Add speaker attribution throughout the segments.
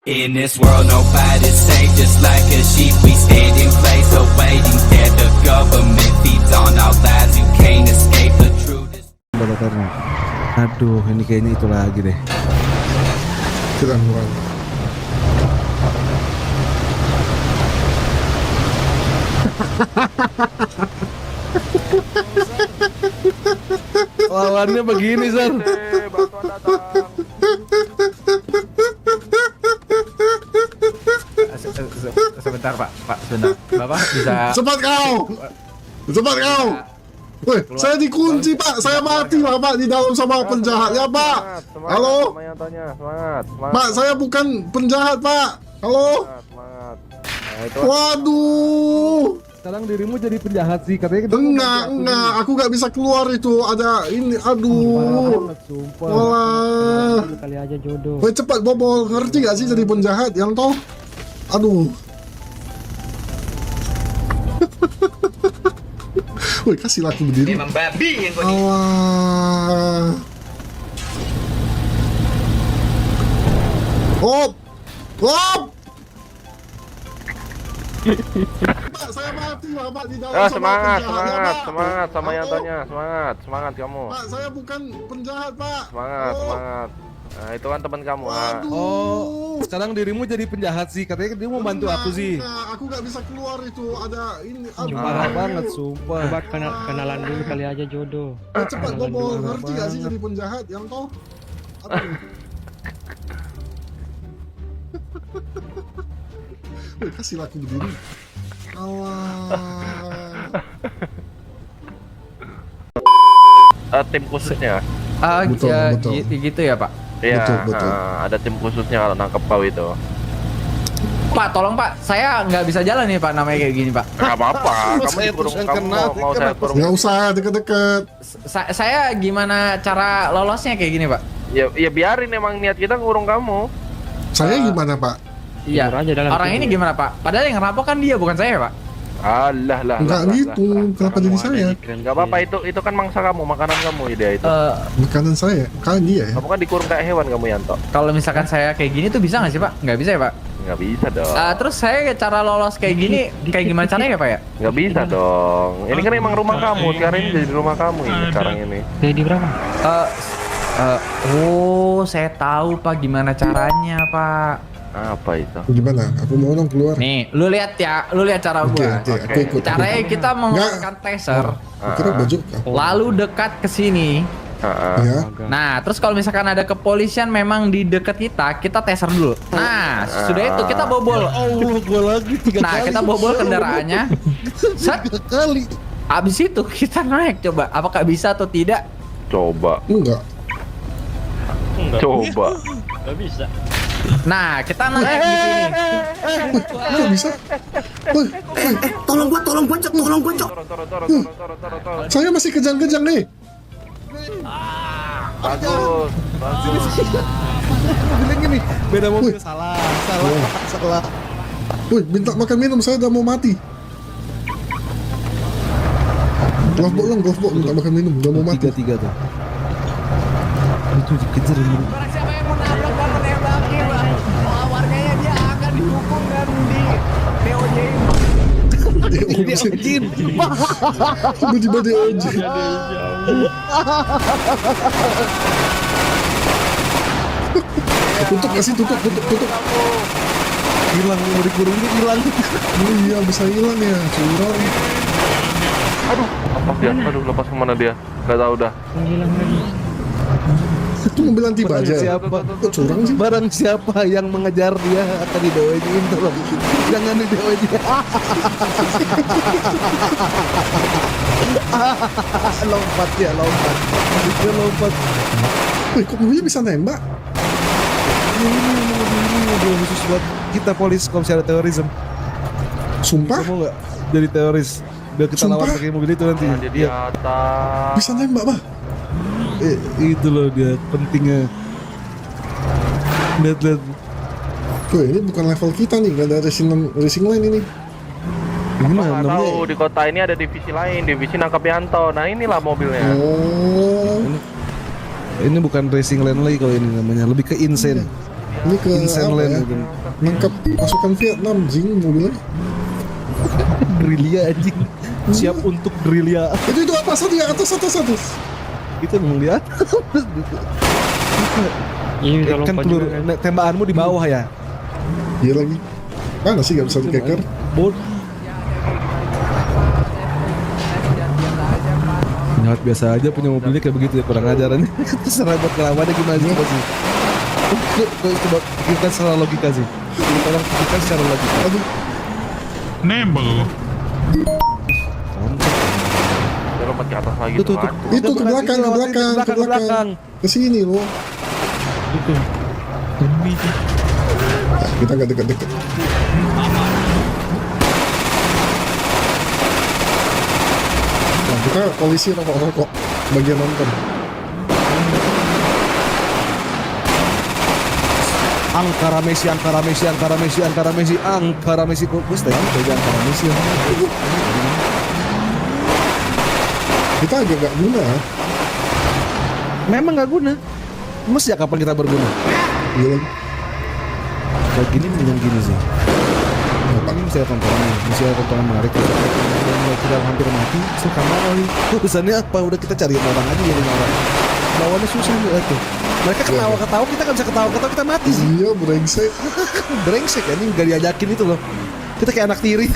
Speaker 1: In this world, nobody's safe. Just like a sheep, we stand in place, awaiting that the government feeds on our lives. You can't escape the truth.
Speaker 2: Balatarnya. Aduh, ini kayaknya itu lagi deh.
Speaker 3: Keren banget.
Speaker 2: Lawannya begini, Sar.
Speaker 4: Bantuan datang.
Speaker 5: Sebentar Pak, sebentar. Bapak bisa
Speaker 3: Cepat kau! Cepat kau! Woi, saya dikunci Pak, saya mati lah Pak di dalam sama penjahat ya Pak.
Speaker 4: Semangat,
Speaker 3: Halo,
Speaker 4: sama yang tanya, semangat.
Speaker 3: Pak, saya bukan penjahat Pak. Halo,
Speaker 4: Semangat. Nah, itu
Speaker 3: waduh,
Speaker 2: Sekarang dirimu jadi penjahat sih, katanya kita
Speaker 3: enggak, aku nggak bisa keluar itu ada ini, aduh,
Speaker 2: Sumpah.
Speaker 3: wah,
Speaker 6: Kali aja jodoh.
Speaker 3: woi cepat bobol, ngerti gak sih jadi penjahat yang toh, aduh. Woi, kasih aku berdiri.
Speaker 1: Memang babi yang kau
Speaker 3: Allah. Hop. Hop. Pak, saya mati lah, Pak, di dalam sama
Speaker 4: semangat,
Speaker 3: penjahat, ya,
Speaker 4: semangat,
Speaker 3: Pak.
Speaker 4: semangat sama yang
Speaker 3: Halo.
Speaker 4: tanya, semangat kamu.
Speaker 3: Pak, saya bukan penjahat, Pak.
Speaker 4: Semangat,
Speaker 3: Halo.
Speaker 4: semangat. Nah, itu kan teman kamu. Nah.
Speaker 3: Waduh.
Speaker 2: Oh, sekarang dirimu jadi penjahat sih, katanya dia mau bantu aku sih.
Speaker 3: Aku nggak bisa keluar itu ada ini. Aduh.
Speaker 2: Parah banget, sumpah.
Speaker 6: Coba kenalan dulu kali aja jodoh.
Speaker 3: Cepat bobol, ngerti gak sih jadi penjahat yang toh? Aduh. Woi, kasih laku berdiri. Allah.
Speaker 4: Tim khususnya.
Speaker 3: Betul,
Speaker 5: ya,
Speaker 3: betul.
Speaker 5: gitu ya Pak.
Speaker 4: Iya,
Speaker 3: Betul.
Speaker 4: ada tim khususnya kalau nangkep kau itu.
Speaker 5: Pak, tolong Pak, saya nggak bisa jalan nih Pak, namanya kayak gini Pak.
Speaker 4: Gak apa-apa, kamu
Speaker 2: Saya
Speaker 4: dikurung,
Speaker 2: terus yang
Speaker 4: kamu
Speaker 2: kena,
Speaker 4: mau saya
Speaker 2: kenapa
Speaker 4: kurung.
Speaker 3: Nggak usah deket-deket.
Speaker 5: Saya gimana cara lolosnya kayak gini Pak?
Speaker 4: Ya biarin, emang niat kita ngurung kamu.
Speaker 3: Saya gimana, Pak?
Speaker 5: Iya.
Speaker 6: Tidur aja dalam
Speaker 5: Orang
Speaker 6: tidur.
Speaker 5: ini gimana Pak? Padahal yang ngerampok kan dia, bukan saya Pak.
Speaker 4: Alah lah.
Speaker 3: Nggak gitu, kenapa jadi saya?
Speaker 4: Gak apa-apa, itu kan mangsa kamu, makanan kamu ide itu.
Speaker 3: Makanan saya, kalian dia ya?
Speaker 4: Kamu kan dikurung kayak hewan kamu, Yanto.
Speaker 5: Kalau misalkan saya kayak gini tuh bisa nggak sih Pak? Nggak bisa ya Pak?
Speaker 4: Nggak bisa dong.
Speaker 5: Terus saya cara lolos kayak gini, kayak gimana caranya ya Pak ya?
Speaker 4: Nggak bisa dong. Ini kan emang rumah kamu. Sekarang ini jadi rumah kamu ini sekarang ini.
Speaker 6: Jadi berapa?
Speaker 5: Oh, saya tahu Pak gimana caranya Pak.
Speaker 4: Apa itu?
Speaker 3: Gimana? Aku mau dong keluar.
Speaker 5: Nih, lu lihat ya, lu lihat cara
Speaker 3: Oke,
Speaker 5: gua.
Speaker 3: aku ikut.
Speaker 5: Caranya kita menggunakan taser,
Speaker 3: Aku kira baju.
Speaker 5: lalu dekat ke sini.
Speaker 3: Ya.
Speaker 5: Nah, terus kalau misalkan ada kepolisian memang di dekat kita taser dulu. Nah, sudah itu kita bobol.
Speaker 2: Allah, gua lagi 3 kali.
Speaker 5: Nah, kita bobol kendaraannya. Set.
Speaker 2: 3 kali.
Speaker 5: Abis itu kita naik coba. Apakah bisa atau tidak?
Speaker 4: Coba.
Speaker 3: Enggak.
Speaker 4: Coba.
Speaker 5: Nah, kita naik di sini.
Speaker 3: Kok bisa? Woi,
Speaker 7: Tolong gua, Cok.
Speaker 4: Turun.
Speaker 3: saya masih kejang-kejang nih.
Speaker 4: Bagus.
Speaker 2: Bilang gini, beda mobil. Salah.
Speaker 3: Woi, minta makan minum, saya udah mau mati. Golfball, minta makan minum, udah mau mati.
Speaker 2: 3 tuh. Itu dikejar ini.
Speaker 5: Barang siapa yang mau nabrak dan menembaki, Bang, warganya dia akan dihukum dan di POJ.
Speaker 3: Ojin. Tiba-tiba dia ojin. Tutup kasih, tutup.
Speaker 2: Hilang, mau dikurung ini hilang.
Speaker 3: Oh iya, bisa hilang ya, curang.
Speaker 4: Lepas kemana dia? Gak tahu dah.
Speaker 6: Hilang lagi.
Speaker 3: Itu mobil anti
Speaker 2: Barang
Speaker 3: baja ya?
Speaker 2: siapa?
Speaker 3: Kok curang sih?
Speaker 2: Barang siapa yang mengejar dia akan didoain, tolong. Jangan didoain dia. Lompat. Dia lompat.
Speaker 3: Wih, kok mobilnya bisa nembak?
Speaker 2: Ini mobil khusus buat kita polis kalau misalnya ada terorisme.
Speaker 3: Sumpah?
Speaker 2: Kamu nggak jadi teroris? Biar kita lawan
Speaker 3: Sumpah?
Speaker 2: pakai mobil itu nanti.
Speaker 4: Dia di
Speaker 2: Iya.
Speaker 4: atas.
Speaker 3: Bisa nembak, Bah?
Speaker 2: Itu loh dia pentingnya. Lihat.
Speaker 3: Wih, ini bukan level kita nih, gak ada racing line ini.
Speaker 2: Ini
Speaker 4: Nggak
Speaker 2: mana
Speaker 4: tahu,
Speaker 2: namanya?
Speaker 4: di kota ini ada divisi lain, divisi nangkap Yanto. Nah inilah mobilnya.
Speaker 3: Oh,
Speaker 2: Ini bukan racing lane lagi kalau ini namanya, lebih ke insane.
Speaker 3: Ini ke
Speaker 2: Vincent
Speaker 3: apa
Speaker 2: Land
Speaker 3: ya?
Speaker 2: gitu.
Speaker 3: Nangkap pasukan Vietnam jing mobilnya.
Speaker 2: Gerilya anjing. Siap untuk gerilya.
Speaker 3: Itu atas tadi, atas.
Speaker 2: Itu emang lihat.
Speaker 6: Ini bisa
Speaker 2: Kan
Speaker 6: lompat
Speaker 2: peluru
Speaker 6: juga kan.
Speaker 2: tembakanmu di bawah ya.
Speaker 3: Iya lagi. Mana sih gak bisa dikeker?
Speaker 2: Bot. Nyawa biasa aja punya mobilnya kayak begitu ya, kurang ajaran. Terserah buat kelawannya gimana sih coba sih. Coba pikirkan secara logika sih. Tolong pikirkan secara logika.
Speaker 3: Aduh,
Speaker 8: Nembel.
Speaker 4: Dia lompat ke atas lagi
Speaker 2: Tuh,
Speaker 4: tuh.
Speaker 2: tuh.
Speaker 4: Aduh.
Speaker 3: itu ke belakang. Kesini loh.
Speaker 2: Itu.
Speaker 8: Demi
Speaker 3: Kita gak deket-deket. Nah, kita polisi rokok bagian nonton.
Speaker 2: Angkara Messi. Kok gue stay Angkara Messi.
Speaker 3: Kita agak gak guna.
Speaker 2: Memang nggak guna. Sejak kapan kita berguna?
Speaker 3: Iya lagi.
Speaker 2: Kayak gini mendingan gini sih. Ini mesti ada tontonan menarik. Kalau kita hampir mati, suka nih. Urusannya apa? Udah kita cari orang aja jadi orang. Lawannya susah nih tuh. Mereka ketawa-ketawa, kita nggak bisa ketawa-ketawa, kita mati sih.
Speaker 3: Iya, brengsek.
Speaker 2: Brengsek ya, ini nggak diajakin itu loh. Kita kayak anak tiri.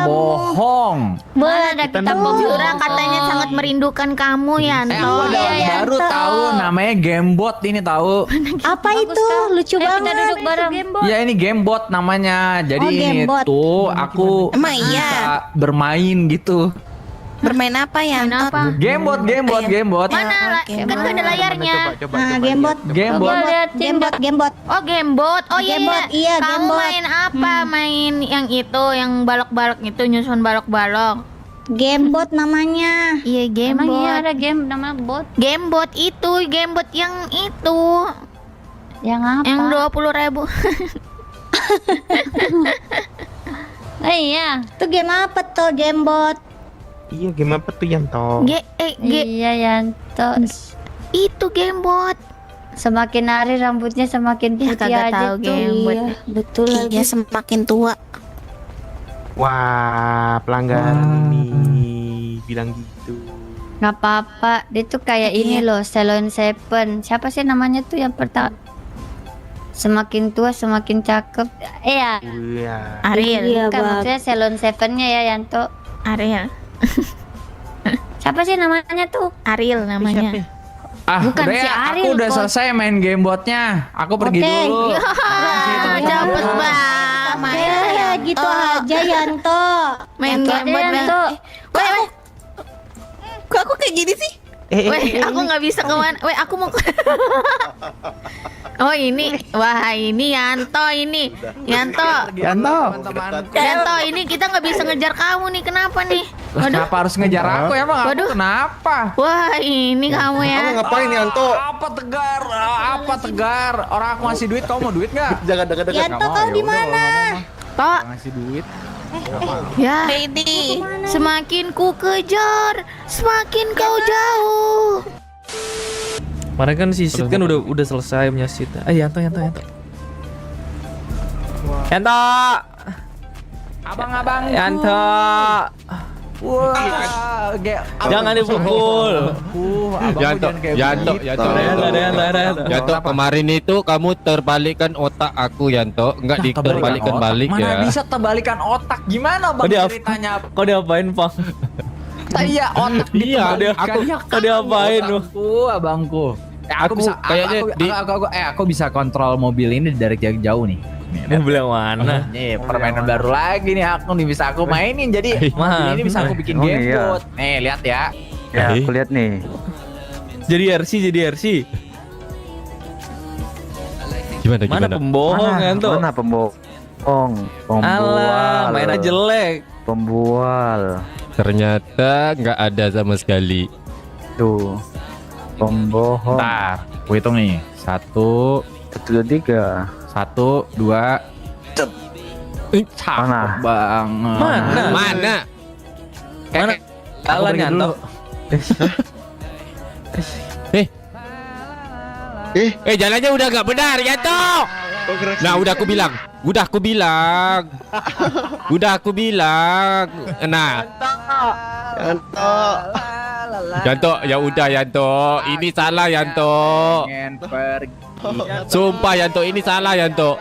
Speaker 5: Bohong.
Speaker 9: Ada kita Jurang katanya sangat merindukan kamu Yanto.
Speaker 5: Aku ada baru tahu namanya Gamebot ini tahu.
Speaker 9: Apa itu? Lucu banget. Kita duduk bareng.
Speaker 5: Ya ini Gamebot namanya. Jadi
Speaker 9: Oh,
Speaker 5: ini
Speaker 9: Gamebot.
Speaker 5: tuh aku
Speaker 9: Emang iya?
Speaker 5: bisa bermain gitu.
Speaker 9: Bermain apa Yanto?
Speaker 5: Gamebot.
Speaker 9: Mana? Kan gak ada layarnya.
Speaker 5: Gamebot.
Speaker 9: Gamebot. Oh Gamebot. Oh iya.
Speaker 5: Gamebot,
Speaker 9: Iya. Kamu main apa? Main yang itu, yang balok-balok itu, nyusun balok-balok. Gamebot namanya. Iya Gamebot. Emang iya ada game nama bot? Gamebot itu, Gamebot yang itu. Yang apa? Yang 20.000. Iya. Itu game apa tuh Gamebot?
Speaker 6: Iya, game apa tuh Yanto?
Speaker 9: Iya Yanto. Itu Gamebot. Semakin hari rambutnya semakin putih aja tuh. Iya, betul lagi. Semakin tua.
Speaker 6: Wah, pelanggaran ini bilang gitu.
Speaker 9: Nggak apa-apa. Dia tuh kayak ini loh, Salon Seven. Siapa sih namanya tuh yang pertama? Semakin tua semakin cakep. Iya.
Speaker 6: Iya.
Speaker 9: Ariel. Iya, kan maksudnya Salon Seven-nya ya Yanto. Ariel. Siapa sih namanya tuh? Ariel namanya.
Speaker 5: Bukan
Speaker 9: si
Speaker 5: aku
Speaker 9: Ariel,
Speaker 5: udah
Speaker 9: kok.
Speaker 5: selesai main Gamebotnya. Aku pergi dulu.
Speaker 9: Cepet banget. Ya gitu aja Yanto. Main Gamebot Yanto. Kok aku kayak gini sih? Weh, aku nggak bisa kemana. Weh, aku mau. Oh ini, wah ini Yanto ini, Yanto, ini kita nggak bisa ngejar kamu nih, kenapa nih?
Speaker 5: Kenapa harus ngejar aku emang? Aku kenapa?
Speaker 9: Wah ini kamu ya.
Speaker 3: Kamu ngapain Yanto?
Speaker 5: Apa tegar? Orang aku ngasih duit, kamu mau duit nggak?
Speaker 3: Jangan dekat-dekat.
Speaker 9: Yanto kau di mana? Tok.
Speaker 5: Ngasih duit.
Speaker 9: Ya, ini semakin ku kejar, semakin kau jauh.
Speaker 10: Kemarin kan si Sid kan udah selesai punya Sid. Yanto.
Speaker 5: Abang-abang.
Speaker 10: Yanto.
Speaker 5: Wah,
Speaker 10: Jangan dipukul.
Speaker 11: Yanto, kemarin itu kamu terbalikkan otak aku Yanto, enggak diterbalikkan balik ya.
Speaker 5: Mana bisa terbalikan otak? Gimana bang ceritanya?
Speaker 10: Kau diapain Pang?
Speaker 5: Iya otak
Speaker 10: Kau diapain lu?
Speaker 5: Abangku. Aku bisa kontrol mobil ini dari jauh nih.
Speaker 10: Mobil yang mana?
Speaker 5: Nih permainan baru lagi nih aku nih bisa aku mainin jadi mobil ini bisa aku bikin Gamebot. Nih lihat ya.
Speaker 11: Ya, aku lihat nih.
Speaker 10: Jadi RC.
Speaker 11: Gimana?
Speaker 10: Mana pembohong Yanto?
Speaker 11: Mana pembohong?
Speaker 10: Alah, mainnya jelek.
Speaker 11: Pembual. Ternyata nggak ada sama sekali. Tuh. Pembohong.
Speaker 5: Bentar, aku hitung nih. 1,
Speaker 11: 1, 2, 3.
Speaker 5: 1, 2. Cakep banget.
Speaker 10: Mana? Jalan Yanto.
Speaker 11: jalannya udah gak benar, Yanto. Nah, udah aku bilang. Nah. Yanto, ya udah Yanto. Ini salah Yanto. Sumpah Yanto, ini salah Yanto.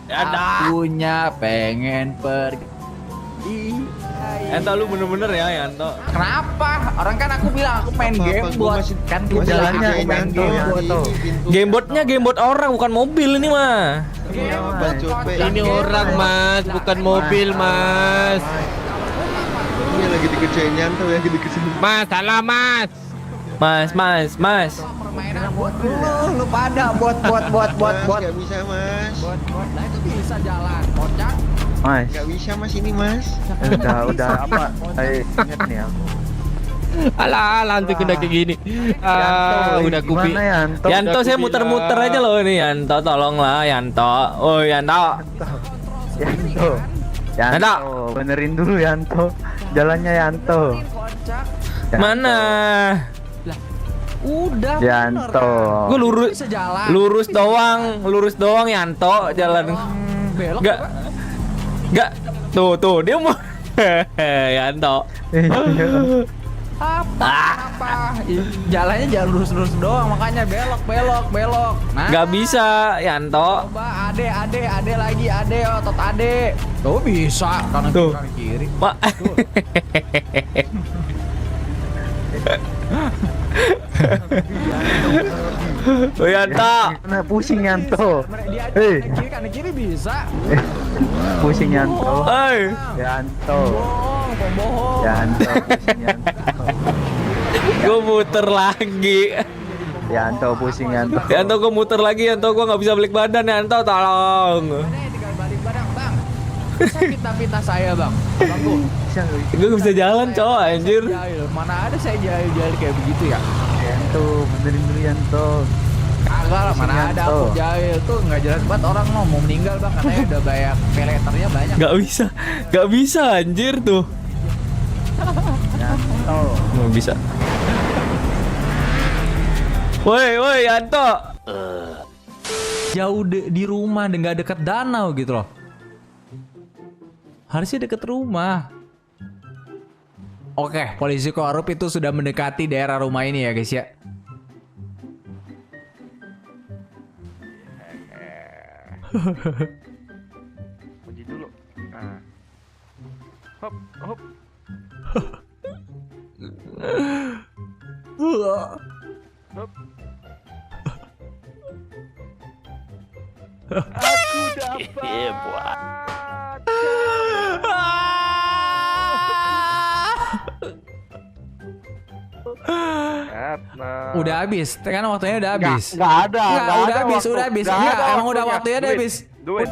Speaker 5: Akunya pengen pergi.
Speaker 10: Yanto lu bener-bener ya Yanto.
Speaker 5: Kenapa? Orang kan aku bilang aku main gamebot. Kan jalannya aku main gamebot.
Speaker 10: Gamebotnya gamebot orang bukan mobil ini mah.
Speaker 11: Ini orang Mas, bukan mobil Mas.
Speaker 3: Ini lagi dikerjain Yanto ya,
Speaker 11: Mas, salah Mas.
Speaker 10: Mas.
Speaker 5: Permainan bot dulu, lu pada bot.
Speaker 3: Gak bisa Mas.
Speaker 5: Bot. Nah itu bisa jalan, kocak.
Speaker 6: Mas,
Speaker 3: Gak bisa Mas ini Mas.
Speaker 6: udah apa? Ayo inget nih aku.
Speaker 11: Alah, nanti kena kayak gini. Udah kupi.
Speaker 10: Yanto saya muter-muter aja loh ini Yanto, tolonglah Yanto. Oh Yanto.
Speaker 6: Yanto, benerin dulu Yanto. Jalannya Yanto.
Speaker 10: Mana?
Speaker 5: Udah
Speaker 6: Yanto.
Speaker 10: Gue lurus doang Yanto jalan.
Speaker 5: Belok.
Speaker 10: Gak. Tuh dia mau. Yanto.
Speaker 5: Apa? Jalannya jalan lurus doang, makanya belok. Nah,
Speaker 10: Gak bisa Yanto.
Speaker 5: coba ade lagi, otot ade. Tuh bisa, kanan kiri.
Speaker 10: Pak. Oh Yanto.
Speaker 6: Nah, pusing Yanto.
Speaker 5: Kanan kiri bisa.
Speaker 6: Pusing Yanto.
Speaker 10: Hei.
Speaker 6: Yanto.
Speaker 5: Bohong.
Speaker 6: Yanto. Pusing Yanto.
Speaker 10: Gue muter lagi.
Speaker 6: Yanto pusing Yanto.
Speaker 10: Yanto gue muter lagi Yanto, gue nggak bisa balik badan Yanto, tolong.
Speaker 5: Tinggal balik badan, Bang. Pita saya, Bang. Abangku.
Speaker 10: Gue gak bisa jalan cowok anjir.
Speaker 5: Jahil. Mana ada saya jahil kayak begitu ya?
Speaker 6: Yanto, benerin dulu Yanto.
Speaker 5: Kagak lah, mana ada aku jahil tuh nggak jelas banget orang mau meninggal Bang, katanya udah banyak peleternya banyak.
Speaker 10: Gak bisa anjir tuh.
Speaker 6: Yanto.
Speaker 10: Nggak bisa. Woi Yanto. Jauh di rumah dan nggak deket danau gitu loh. Harusnya deket rumah.
Speaker 5: Oke, polisi korup itu sudah mendekati daerah rumah ini ya guys ya.
Speaker 4: Puji dulu. Nah. Hop. Hop. Aku dapat.
Speaker 5: Udah habis, kan waktunya udah habis.
Speaker 4: Nggak ada.
Speaker 5: Udah habis. Enggak, emang udah waktunya udah habis.
Speaker 4: Duit.